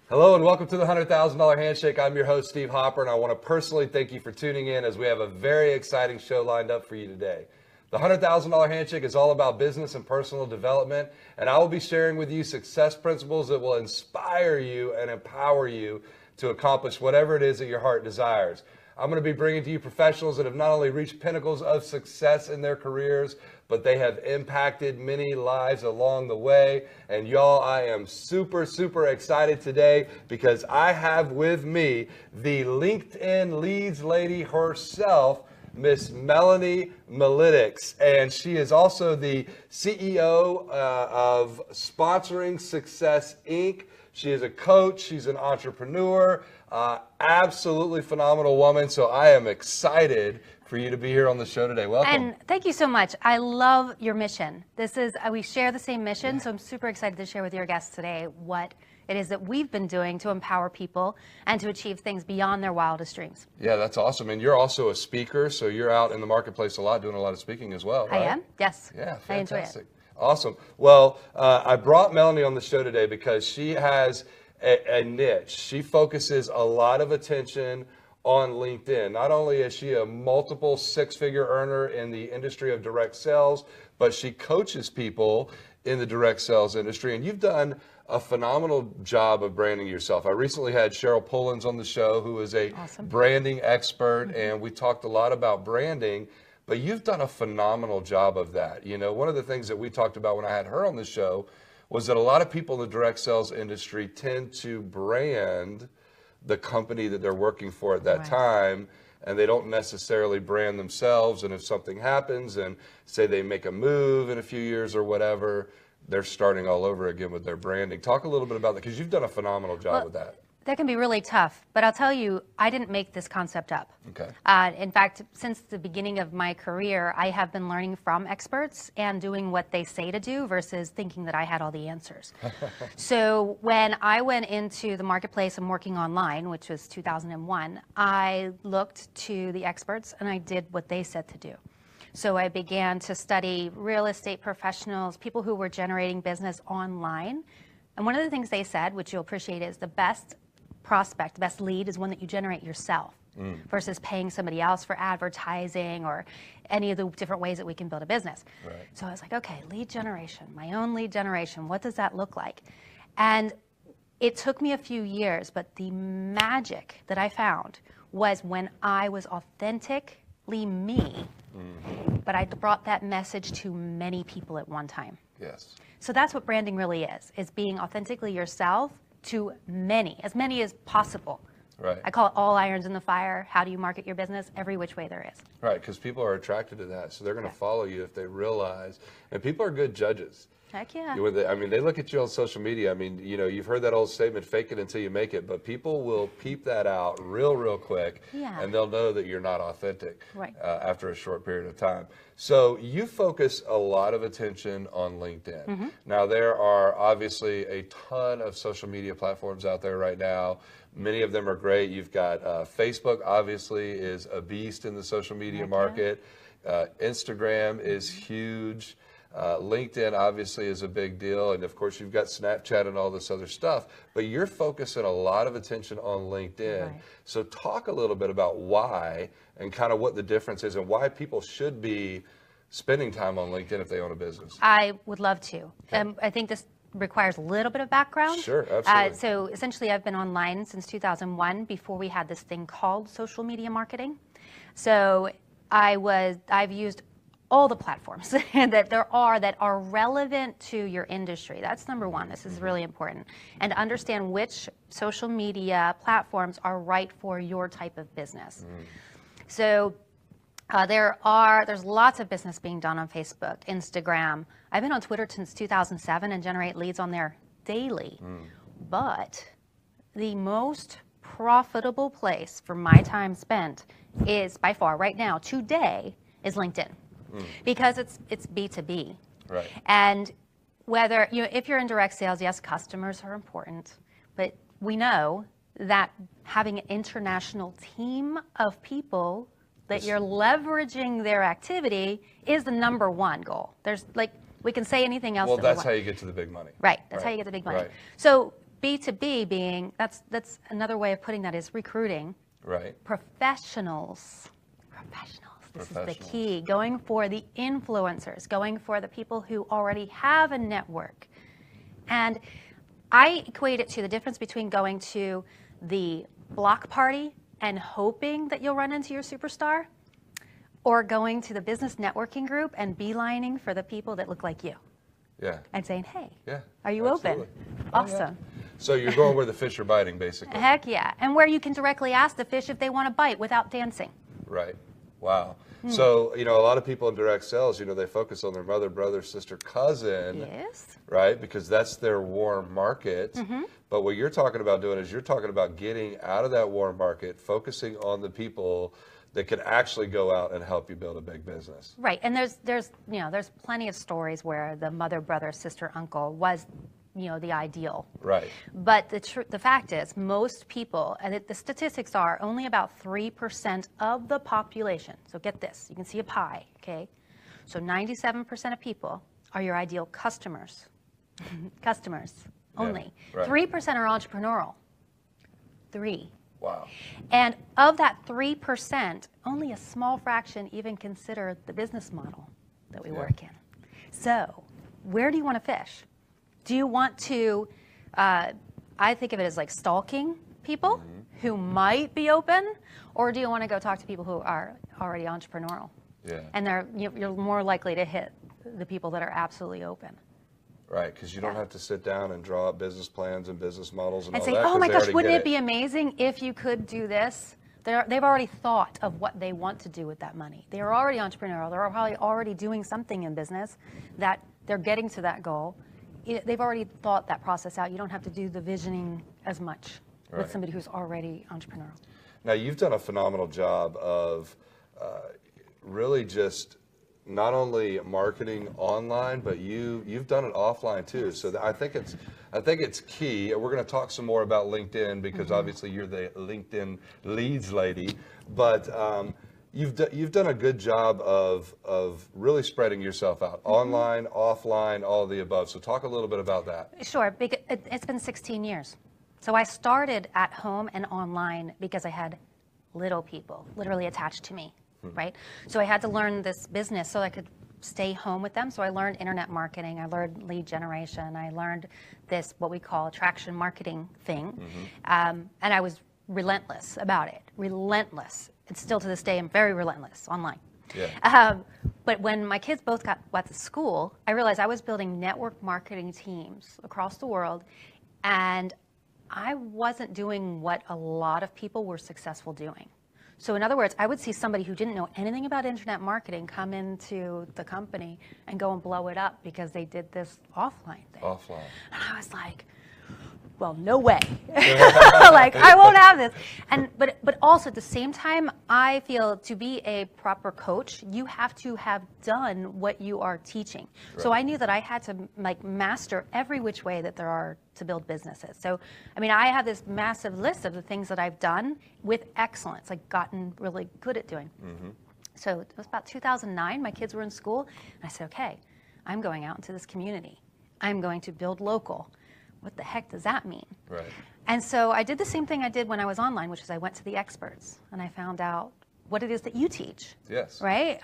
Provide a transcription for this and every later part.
Hello and welcome to the $100,000 Handshake. I'm your host, C.Ht, and I want to personally thank you for tuning in as we have a very exciting show lined up for you today. The $100,000 Handshake is all about business and personal development, and I will be sharing with you success principles that will inspire you and empower you to accomplish whatever it is that your heart desires. I'm going to be bringing to you professionals that have not only reached pinnacles of success in their careers, but they have impacted many lives along the way. And y'all, I am super excited today because I have with me the LinkedIn leads lady herself, Miss Melanie Milletics. And she is also the CEO of Sponsoring Success, Inc. She is a coach. She's an entrepreneur. Absolutely phenomenal woman. So I am excited for you to be here on the show today. Welcome. And thank you so much. I love your mission. This is, we share the same mission. So I'm super excited to share with your guests today what it is that we've been doing to empower people and to achieve things beyond their wildest dreams. Yeah, that's awesome. And you're also a speaker. So you're out in the marketplace a lot, doing a lot of speaking as well, right? I am. Yes. Yeah, fantastic. I enjoy it. Awesome. Well, I brought Melanie on the show today because she has a niche. She focuses a lot of attention on LinkedIn. Not only is she a multiple six-figure earner in the industry of direct sales, but she coaches people in the direct sales industry. And you've done a phenomenal job of branding yourself. I recently had Cheryl Pullins on the show, who is a branding expert, and we talked a lot about branding. But you've done a phenomenal job of that. You know, one of the things that we talked about when I had her on the show was that a lot of people in the direct sales industry tend to brand the company that they're working for at that time, and they don't necessarily brand themselves. And if something happens and say they make a move in a few years or whatever, they're starting all over again with their branding. Talk a little bit about that, because you've done a phenomenal job with that. That can be really tough, but I'll tell you, I didn't make this concept up. Okay. In fact, since the beginning of my career, I have been learning from experts and doing what they say to do versus thinking that I had all the answers. So when I went into the marketplace and working online, which was 2001, I looked to the experts and I did what they said to do. So I began to study real estate professionals, people who were generating business online. And one of the things they said, which you'll appreciate, is the best prospect, the best lead is one that you generate yourself versus paying somebody else for advertising or any of the different ways that we can build a business. Right. So I was like, okay, lead generation, my own lead generation, what does that look like? And it took me a few years, but the magic that I found was when I was authentically me, but I brought that message to many people at one time. Yes. So that's what branding really is being authentically yourself to many as possible. Right. I call it all irons in the fire. How do you market your business? Every which way there is. Right, because people are attracted to that, so they're going to follow you if they realize. And people are good judges. Heck yeah. I mean, they look at you on social media. I mean, you know, you've heard that old statement, fake it until you make it, but people will peep that out real quick, and they'll know that you're not authentic after a short period of time. So you focus a lot of attention on LinkedIn. Now, there are obviously a ton of social media platforms out there right now. Many of them are great. You've got Facebook, obviously, is a beast in the social media market. Instagram is huge. LinkedIn obviously is a big deal, and of course you've got Snapchat and all this other stuff, but you're focusing a lot of attention on LinkedIn. So talk a little bit about why and kind of what the difference is and why people should be spending time on LinkedIn if they own a business. I would love to. I think this requires a little bit of background. Sure, absolutely. So essentially I've been online since 2001 before we had this thing called social media marketing. So I've used all the platforms that there are that are relevant to your industry. That's number one. This is really important. And understand which social media platforms are right for your type of business. So there's lots of business being done on Facebook, Instagram. I've been on Twitter since 2007 and generate leads on there daily. But the most profitable place for my time spent is by far right now, today, is LinkedIn. Because it's B2B. Right. And whether, if you're in direct sales, yes, customers are important, but we know that having an international team of people that you're leveraging their activity is the number one goal. There's We can say anything else. Well, that we that's want. how you get to the big money. Right. That's how you get the big money. Right. So B2B being, that's another way of putting that is recruiting. Right. Professionals. This is the key. Going for the influencers, going for the people who already have a network. And I equate it to the difference between going to the block party and hoping that you'll run into your superstar, or going to the business networking group and beelining for the people that look like you. Yeah. And saying, hey, yeah, are you absolutely. open? Awesome. Yeah. So you're going where the fish are biting, basically. Heck yeah. And where you can directly ask the fish if they want to bite without dancing. Right. Wow. So, a lot of people in direct sales, they focus on their mother, brother, sister, cousin. Yes. Right? Because that's their warm market. But what you're talking about doing is you're talking about getting out of that warm market, focusing on the people that can actually go out and help you build a big business. Right. And there's plenty of stories where the mother, brother, sister, uncle was the ideal. Right. But the fact is, most people, and the statistics are only about 3% of the population. So get this, you can see a pie, okay? So 97% of people are your ideal customers. Customers only. Right. 3% are entrepreneurial. 3. Wow. And of that 3%, only a small fraction even consider the business model that we work in. So where do you want to fish? Do you want to, I think of it as like stalking people who might be open, or do you want to go talk to people who are already entrepreneurial? Yeah. And you're more likely to hit the people that are absolutely open. Right, because you don't have to sit down and draw up business plans and business models and all say, that. oh my gosh, wouldn't it be amazing if you could do this? They've already thought of what they want to do with that money. They're already entrepreneurial. They're probably already doing something in business that they're getting to that goal. They've already thought that process out. You don't have to do the visioning as much with somebody who's already entrepreneurial. Now, you've done a phenomenal job of really just not only marketing online, but you've done it offline too. So I think it's key. We're going to talk some more about LinkedIn because obviously you're the LinkedIn leads lady, but you've done a good job of really spreading yourself out, online, offline, all of the above. So talk a little bit about that. Sure. It's been 16 years. So I started at home and online because I had little people literally attached to me, right? So I had to learn this business so I could stay home with them. So I learned internet marketing. I learned lead generation. I learned this, what we call attraction marketing thing. And I was relentless about it, relentless. And still to this day, I'm very relentless online. Yeah. But when my kids both got to school, I realized I was building network marketing teams across the world, and I wasn't doing what a lot of people were successful doing. So in other words, I would see somebody who didn't know anything about internet marketing come into the company and go and blow it up because they did this offline thing. Offline. And I was like, well, no way. Like, I won't have this. But also at the same time, I feel to be a proper coach, you have to have done what you are teaching. Right. So I knew that I had to master every which way that there are to build businesses. So, I mean, I have this massive list of the things that I've done with excellence, gotten really good at doing. So it was about 2009, my kids were in school, and I said, okay, I'm going out into this community. I'm going to build local. What the heck does that mean? Right. And so I did the same thing I did when I was online, which is I went to the experts and I found out what it is that you teach. Yes. Right?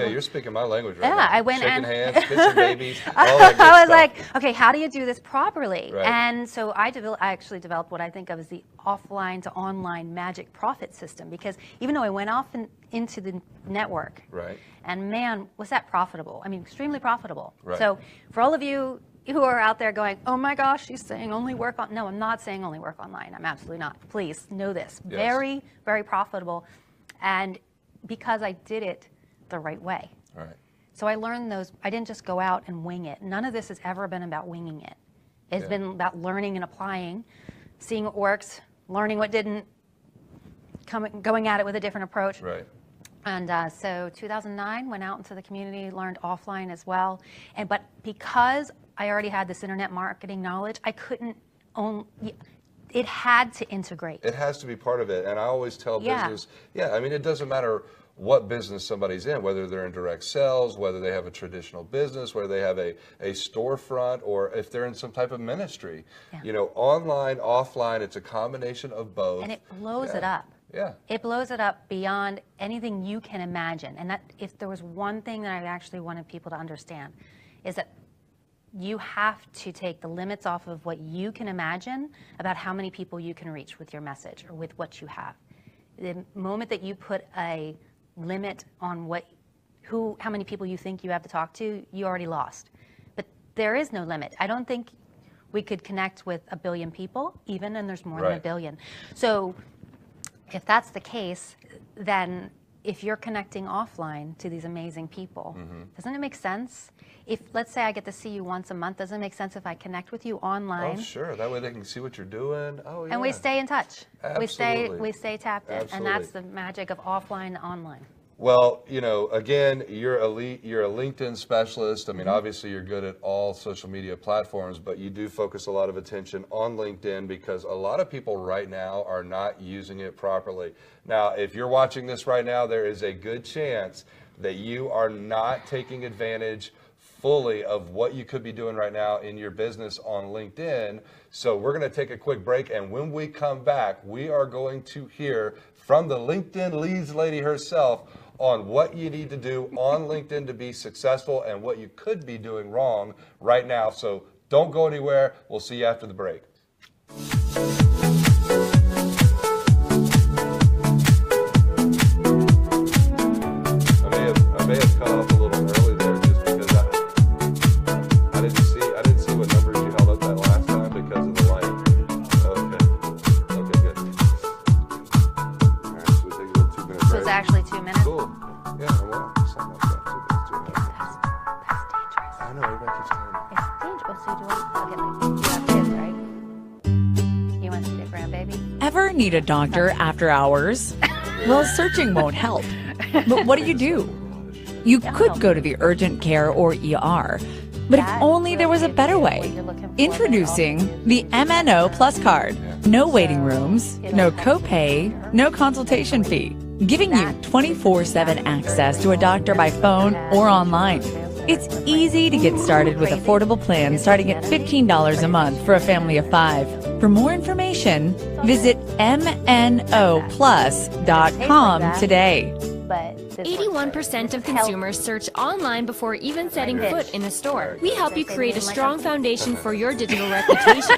You're speaking my language right now. Yeah, I went shaking and hands, kissing babies, all that good I was stuff. like, okay, how do you do this properly? Right. And so I actually developed what I think of as the offline to online magic profit system, because even though I went off into the network, right, and man, was that profitable. I mean, extremely profitable. Right. So for all of you who are out there going, oh my gosh, she's saying only work on, no, I'm not saying only work online. I'm absolutely not. Please know this. Yes. Very, very profitable. And because I did it the right way. Right. So I learned those. I didn't just go out and wing it. None of this has ever been about winging it. It's been about learning and applying, seeing what works, learning what didn't, going at it with a different approach. Right. And so 2009, went out into the community, learned offline as well. But because I already had this internet marketing knowledge, I couldn't own. It had to integrate. It has to be part of it. And I always tell business, I mean, it doesn't matter what business somebody's in, whether they're in direct sales, whether they have a traditional business, whether they have a storefront, or if they're in some type of ministry. Yeah. You know, online, offline, it's a combination of both. And it blows it up. Yeah. It blows it up beyond anything you can imagine. And that, if there was one thing that I actually wanted people to understand, is that you have to take the limits off of what you can imagine about how many people you can reach with your message or with what you have. The moment that you put a limit on how many people you think you have to talk to, you already lost. But there is no limit. I don't think we could connect with 1 billion people, even, and there's more than 1 billion. So if that's the case, then if you're connecting offline to these amazing people, doesn't it make sense? If, let's say I get to see you once a month, doesn't it make sense if I connect with you online? Oh, sure. That way they can see what you're doing. Oh, yeah. And we stay in touch. Absolutely. We stay tapped in. Absolutely. And that's the magic of offline to online. Well, you know, again, you're a LinkedIn specialist. I mean, obviously you're good at all social media platforms, but you do focus a lot of attention on LinkedIn because a lot of people right now are not using it properly. Now, if you're watching this right now, there is a good chance that you are not taking advantage fully of what you could be doing right now in your business on LinkedIn. So we're going to take a quick break, and when we come back, we are going to hear from the LinkedIn leads lady herself on what you need to do on LinkedIn to be successful and what you could be doing wrong right now. So don't go anywhere. We'll see you after the break. I may have cut off a little early there just because I didn't see what numbers you held up that last time because of the light. Okay, good. All right, so we take a little 2-minute break. So it's actually 2 minutes? Cool. Yeah, well, something like that. 2 minutes. That's dangerous. I know, everybody keeps telling me. It's dangerous. So you have kids, right? You want to see the grandbaby? Ever need a doctor after hours? Well, searching won't help. But what do? You could go to the urgent care or ER, but if only there was a better way. Introducing the MNO Plus card. No waiting rooms, no copay, no consultation fee, giving you 24/7 access to a doctor by phone or online. It's easy to get started with affordable plans starting at $15 a month for a family of 5. For more information, visit mnoplus.com today. 81% of consumers search online before even setting foot in a store. We help you create a strong foundation for your digital reputation.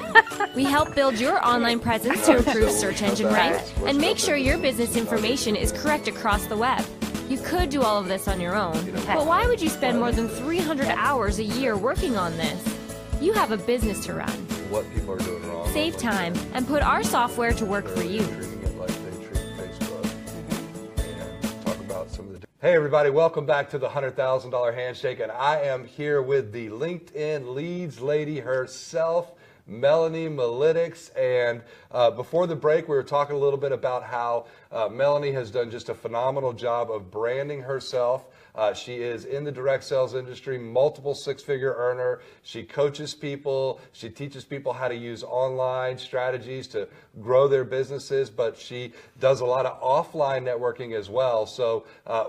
We help build your online presence to improve search engine rank and make sure your business information is correct across the web. You could do all of this on your own, but why would you spend more than 300 hours a year working on this? You have a business to run. What people are doing wrong. Save time and put our software to work for you. Hey everybody, welcome back to the $100,000 Handshake, and I am here with the LinkedIn leads lady herself, Melanie Milletics. And before the break, we were talking a little bit about how Melanie has done just a phenomenal job of branding herself. She is in the direct sales industry, multiple 6-figure earner. She coaches people. She teaches people how to use online strategies to grow their businesses, but she does a lot of offline networking as well. So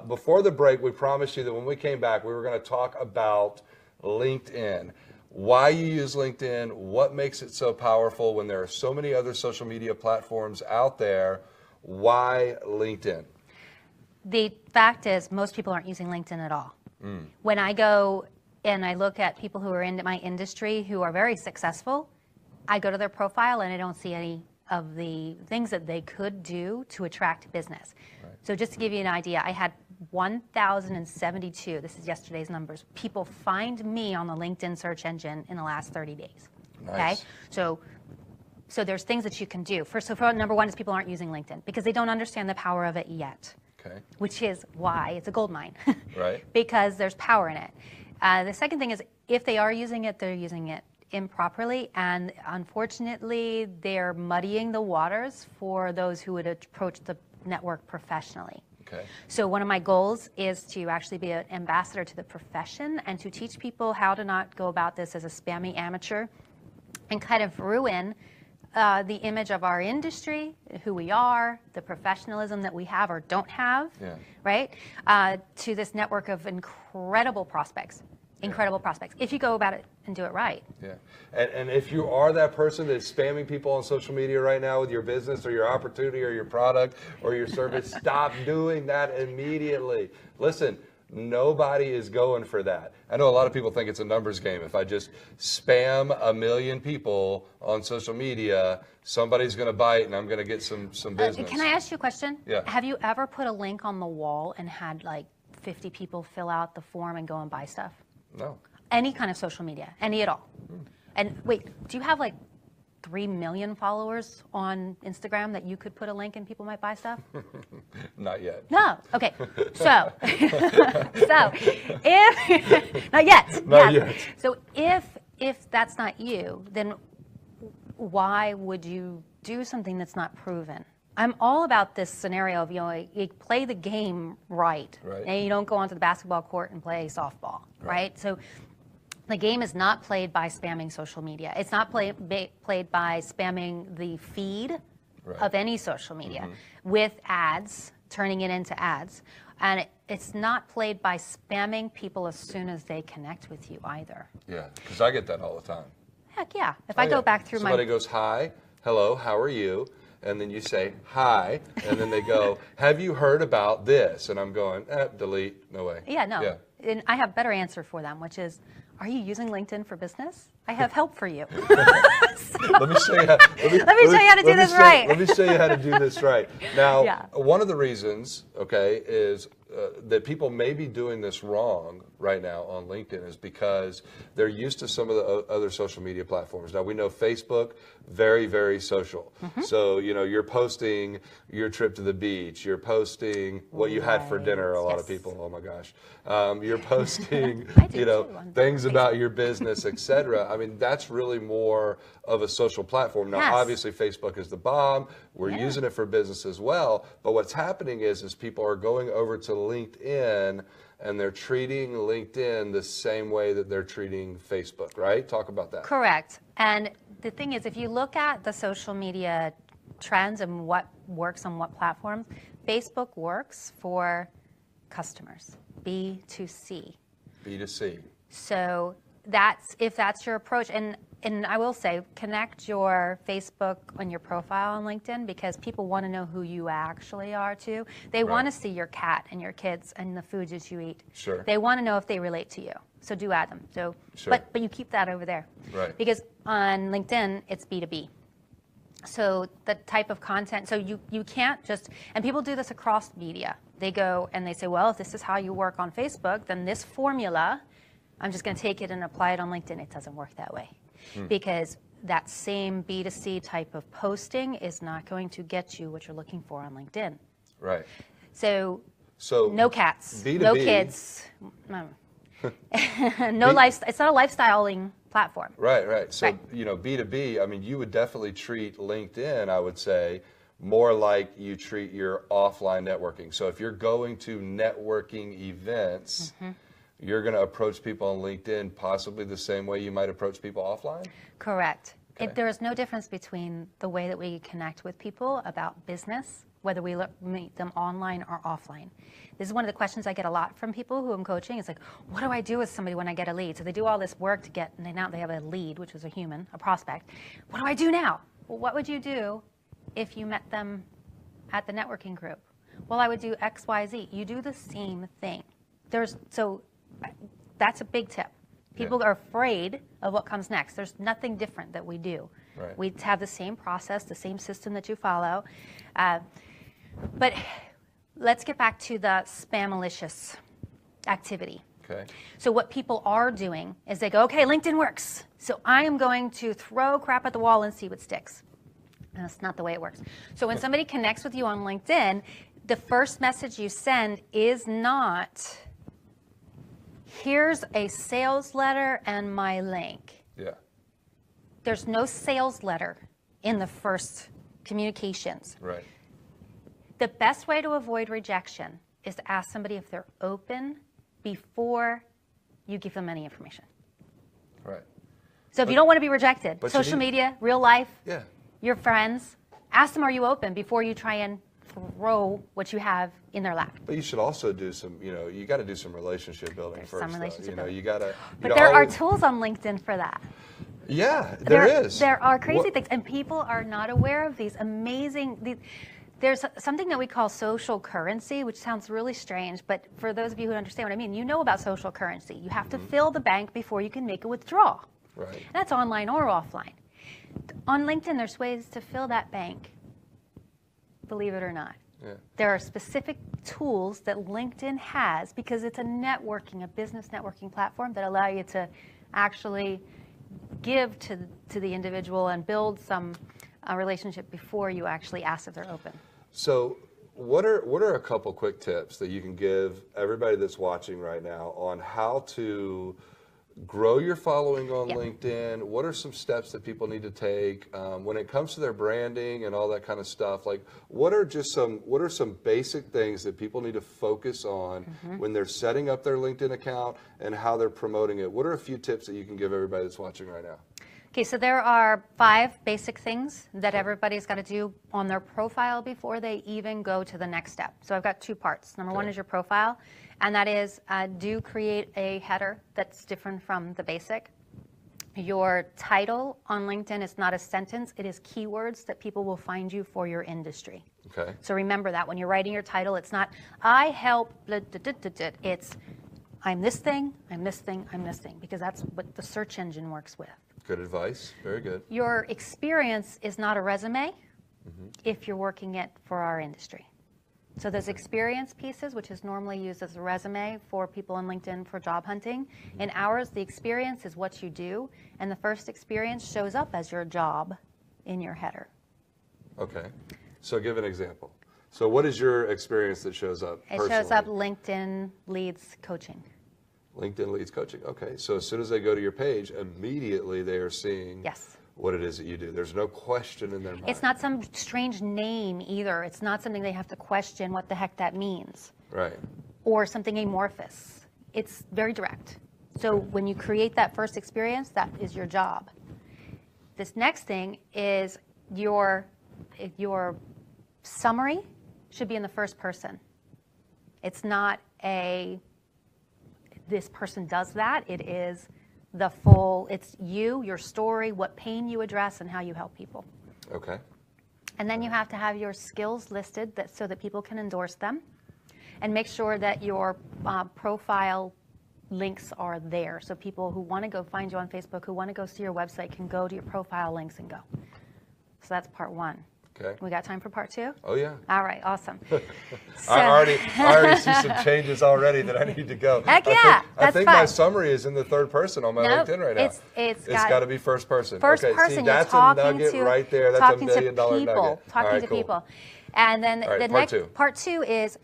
before the break, we promised you that when we came back, we were going to talk about LinkedIn. Why you use LinkedIn, what makes it so powerful when there are so many other social media platforms out there. Why LinkedIn? The fact is, most people aren't using LinkedIn at all. When I go and I look at people who are in my industry who are very successful, I go to their profile and I don't see any of the things that they could do to attract business. Right. So just to give you an idea, I had 1,072, this is yesterday's numbers, people find me on the LinkedIn search engine in the last 30 days. Nice. Okay? So there's things that you can do. First, number one is people aren't using LinkedIn because they don't understand the power of it yet. Okay. Which is why it's a gold mine. Right. Because there's power in it. The second thing is if they are using it, they're using it improperly, and unfortunately they're muddying the waters for those who would approach the network professionally. Okay. So one of my goals is to actually be an ambassador to the profession and to teach people how to not go about this as a spammy amateur and kind of ruin the image of our industry, who we are, the professionalism that we have or don't have, right? To this network of incredible prospects. Incredible prospects, if you go about it and do it right. Yeah, and if you are that person that's spamming people on social media right now with your business or your opportunity or your product or your service, stop doing that immediately. Listen, nobody is going for that. I know a lot of people think it's a numbers game. If I just spam 1 million people on social media, somebody's going to bite and I'm going to get some business. Can I ask you a question? Yeah. Have you ever put a link on the wall and had like 50 people fill out the form and go and buy stuff? No. Any kind of social media, any at all. And wait, do you have like 3 million followers on Instagram that you could put a link and people might buy stuff? Not yet. No. Okay. So if not yet. Not yet. So if that's not you, then why would you do something that's not proven? I'm all about this scenario of, you play the game right. And you don't go onto the basketball court and play softball, right? So the game is not played by spamming social media. It's not played by spamming the feed of any social media with ads, turning it into ads. And it's not played by spamming people as soon as they connect with you either. Yeah, because I get that all the time. Heck yeah. If I go back through Somebody goes, hi, hello, how are you? And then you say, hi, and then they go, have you heard about this? And I'm going, delete, no way. Yeah, no. And I have a better answer for them, which is, are you using LinkedIn for business? I have help for you. Let me show you how, let me show you how to do this right. Let me show you how to do this right. Now, one of the reasons, is that people may be doing this wrong right now on LinkedIn is because they're used to some of the other social media platforms. Now, we know Facebook, very, very social. So, you're posting your trip to the beach. You're posting what you had for dinner, a lot of people. Oh, my gosh. You're posting, things about your business, etc. I mean, that's really more of a social platform. Now, obviously, Facebook is the bomb. We're using it for business as well. But what's happening is people are going over to LinkedIn and they're treating LinkedIn the same way that they're treating Facebook, right? Talk about that. Correct. And the thing is, if you look at the social media trends and what works on what platforms, Facebook works for customers, B2C. B2C. So if that's your approach, and I will say, connect your Facebook and your profile on LinkedIn because people want to know who you actually are too. They want to see your cat and your kids and the foods that you eat. Sure. They want to know if they relate to you. So do add them. So, but you keep that over there. Right. Because on LinkedIn, it's B2B. So the type of content, so you can't just, and people do this across media. They go and they say, well, if this is how you work on Facebook, then this formula, I'm just going to take it and apply it on LinkedIn. It doesn't work that way. Because that same B2C type of posting is not going to get you what you're looking for on LinkedIn. Right. So no cats, B2B, no kids, no life. It's not a lifestyling platform. Right. So, B2B, I mean, you would definitely treat LinkedIn, I would say, more like you treat your offline networking. So if you're going to networking events, you're going to approach people on LinkedIn possibly the same way you might approach people offline? Correct. There is no difference between the way that we connect with people about business, whether we meet them online or offline. This is one of the questions I get a lot from people who I'm coaching. It's like, what do I do with somebody when I get a lead? So they do all this work to get, and now they have a lead, which is a human, a prospect. What do I do now? Well, what would you do if you met them at the networking group? Well, I would do X, Y, Z. You do the same thing. That's a big tip. People are afraid of what comes next. There's nothing different that we do. Right. We have the same process, the same system that you follow. But let's get back to the spam-malicious activity. Okay. So what people are doing is they go, okay, LinkedIn works. So I am going to throw crap at the wall and see what sticks. And that's not the way it works. So when somebody connects with you on LinkedIn, the first message you send is not, here's a sales letter and my link. Yeah. There's no sales letter in the first communications. Right. The best way to avoid rejection is to ask somebody if they're open before you give them any information. Right. So if you don't want to be rejected, social media, real life, your friends. Ask them, are you open, before you try and throw what you have in their lap. But you should also do some, you got to do some relationship building There's first. some relationship building. building. You got to. But there are tools on LinkedIn for that. Yeah, there is. There are crazy things, and people are not aware of these amazing. There's something that we call social currency, which sounds really strange, but for those of you who understand what I mean, you know about social currency. You have to fill the bank before you can make a withdrawal. Right. That's online or offline. On LinkedIn, there's ways to fill that bank, believe it or not. Yeah. There are specific tools that LinkedIn has because it's a business networking platform that allow you to actually give to the individual and build some relationship before you actually ask if they're open. So what are a couple quick tips that you can give everybody that's watching right now on how to grow your following on LinkedIn? What are some steps that people need to take when it comes to their branding and all that kind of stuff? Like, what are some basic things that people need to focus on when they're setting up their LinkedIn account and how they're promoting it? What are a few tips that you can give everybody that's watching right now? Okay, so there are 5 basic things that everybody's got to do on their profile before they even go to the next step. So I've got 2 parts. Number 1 is your profile, and that is do create a header that's different from the basic. Your title on LinkedIn is not a sentence, it is keywords that people will find you for your industry. Okay. So remember that when you're writing your title, it's not I help, blah, blah, blah, blah, blah. It's I'm this thing, I'm this thing, I'm this thing, because that's what the search engine works with. Good advice. Very good. Your experience is not a resume if you're working it for our industry. So those experience pieces, which is normally used as a resume for people on LinkedIn for job hunting, in ours, the experience is what you do, and the first experience shows up as your job in your header. Okay. So give an example. So what is your experience that shows up personally? It shows up LinkedIn leads coaching. LinkedIn leads coaching. Okay. So as soon as they go to your page, immediately they are seeing what it is that you do. There's no question in their mind. It's not some strange name either. It's not something they have to question what the heck that means. Right. Or something amorphous. It's very direct. So when you create that first experience, that is your job. This next thing is your summary should be in the first person. It's not this person does that. It is it's you, your story, what pain you address, and how you help people. Okay. And then you have to have your skills listed so that people can endorse them, and make sure that your profile links are there. So people who want to go find you on Facebook, who want to go see your website, can go to your profile links and go. So that's part 1. Okay. We got time for part 2? Oh, yeah. All right, awesome. So, I already see some changes already that I need to go. Heck yeah, I think my summary is in the third person on my LinkedIn right now. It's got to be first person. First okay, person, see, that's you're a talking nugget to, right there. That's talking $1 million to people, nugget. talking to people. And then the part next part 2 is,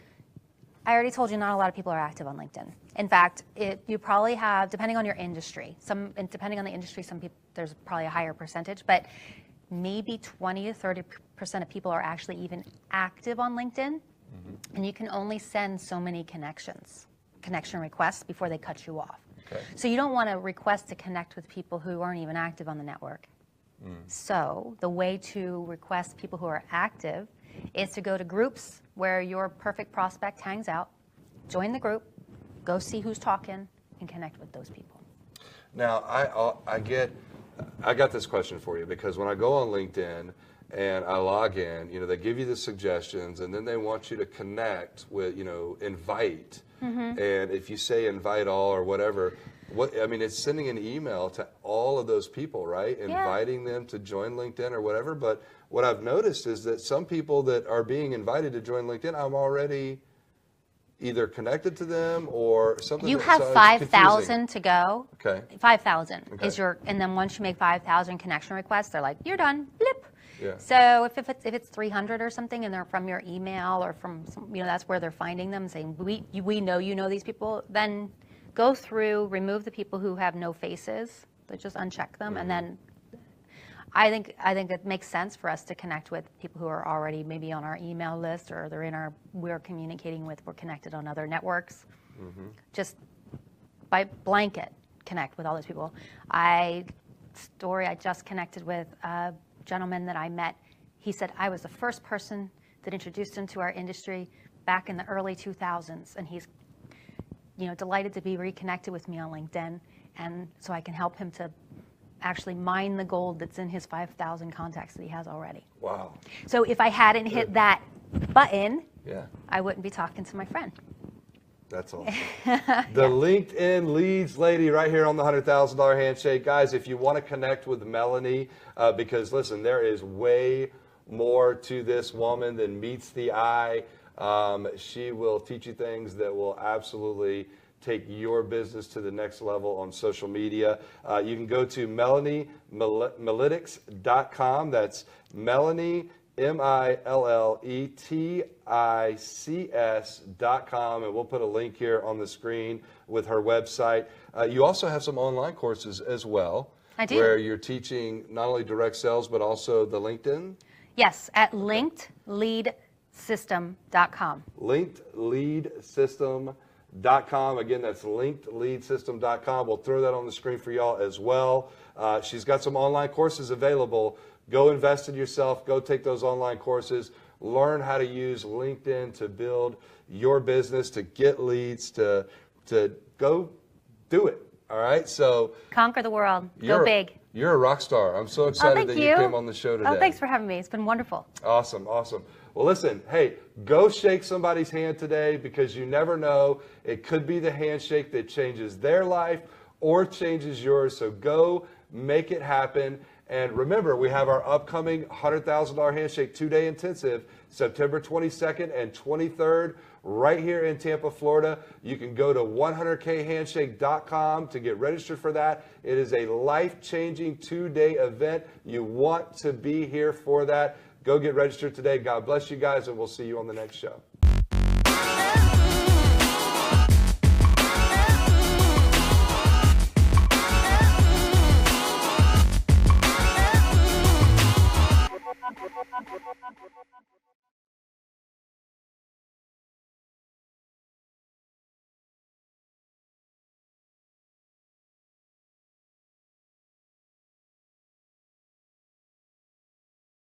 I already told you, not a lot of people are active on LinkedIn. In fact, you probably have, depending on your industry, depending on the industry, some people, there's probably a higher percentage, but maybe 20 to 30% of people are actually even active on LinkedIn, and you can only send so many connection requests before they cut you off. Okay. So you don't want to request to connect with people who aren't even active on the network. So the way to request people who are active is to go to groups where your perfect prospect hangs out, join the group, go see who's talking, and connect with those people. Now, I got this question for you, because when I go on LinkedIn and I log in, they give you the suggestions, and then they want you to connect with, invite. And if you say invite all or whatever, it's sending an email to all of those people, right? Inviting them to join LinkedIn or whatever. But what I've noticed is that some people that are being invited to join LinkedIn, I'm already either connected to them or something. You have 5,000 to go. Okay. 5,000 is and then once you make 5,000 connection requests, they're like, you're done, blip. Yeah. So if it's 300 or something, and they're from your email or from that's where they're finding them, saying we know you know these people, then go through, remove the people who have no faces, but just uncheck them, and then I think it makes sense for us to connect with people who are already maybe on our email list, or we're communicating with, we're connected on other networks. Just by blanket connect with all those people. I just connected with gentleman that I met, he said, I was the first person that introduced him to our industry back in the early 2000s. And he's, delighted to be reconnected with me on LinkedIn. And so I can help him to actually mine the gold that's in his 5,000 contacts that he has already. Wow. So if I hadn't hit that button, Yeah. I wouldn't be talking to my friend. That's awesome. The LinkedIn leads lady right here on the $100,000 Handshake. Guys, if you want to connect with Melanie, because listen, there is way more to this woman than meets the eye. She will teach you things that will absolutely take your business to the next level on social media. You can go to MelanieMilletics.com. That's Melanie, Milletics.com, and we'll put a link here on the screen with her website. You also have some online courses as well. I do. Where you're teaching not only direct sales, but also the LinkedIn? Yes, at linkedleadsystem.com. LinkedLeadSystem.com. Again, that's LinkedLeadSystem.com. We'll throw that on the screen for y'all as well. She's got some online courses available. Go invest in yourself. Go take those online courses. Learn how to use LinkedIn to build your business, to get leads, to go do it. All right? So conquer the world. Go big. You're a rock star. I'm so excited that you came on the show today. Oh, thanks for having me. It's been wonderful. Awesome, awesome. Well, listen, hey, go shake somebody's hand today, because you never know. It could be the handshake that changes their life or changes yours. So go make it happen. And remember, we have our upcoming $100,000 Handshake 2-day intensive, September 22nd and 23rd, right here in Tampa, Florida. You can go to 100khandshake.com to get registered for that. It is a life-changing 2-day event. You want to be here for that. Go get registered today. God bless you guys, and we'll see you on the next show.